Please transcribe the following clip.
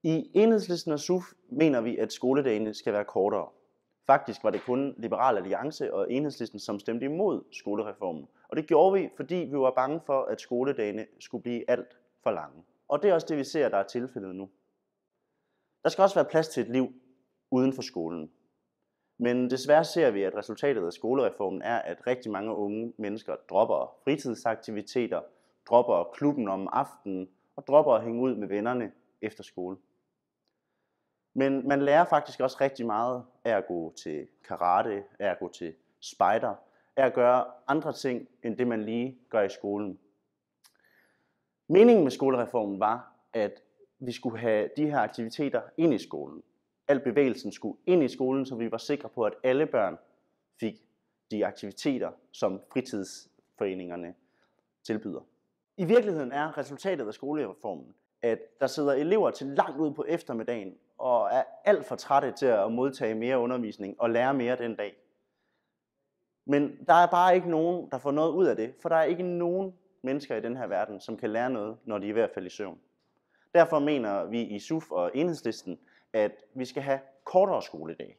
I Enhedslisten og SUF mener vi, at skoledagene skal være kortere. Faktisk var det kun Liberal Alliance og Enhedslisten, som stemte imod skolereformen. Og det gjorde vi, fordi vi var bange for, at skoledagene skulle blive alt for lange. Og det er også det, vi ser, der er tilfældet nu. Der skal også være plads til et liv uden for skolen. Men desværre ser vi, at resultatet af skolereformen er, at rigtig mange unge mennesker dropper fritidsaktiviteter, dropper klubben om aftenen og dropper at hænge ud med vennerne efter skole. Men man lærer faktisk også rigtig meget af at gå til karate, af at gå til spejder, af at gøre andre ting, end det man lige gør i skolen. Meningen med skolereformen var, at vi skulle have de her aktiviteter ind i skolen. Al bevægelsen skulle ind i skolen, så vi var sikre på, at alle børn fik de aktiviteter, som fritidsforeningerne tilbyder. I virkeligheden er resultatet af skolereformen, at der sidder elever til langt ud på eftermiddagen og er alt for trætte til at modtage mere undervisning og lære mere den dag. Men der er bare ikke nogen, der får noget ud af det, for der er ikke nogen mennesker i den her verden, som kan lære noget, når de er ved at falde i søvn. Derfor mener vi i SUF og Enhedslisten, at vi skal have kortere skoledage.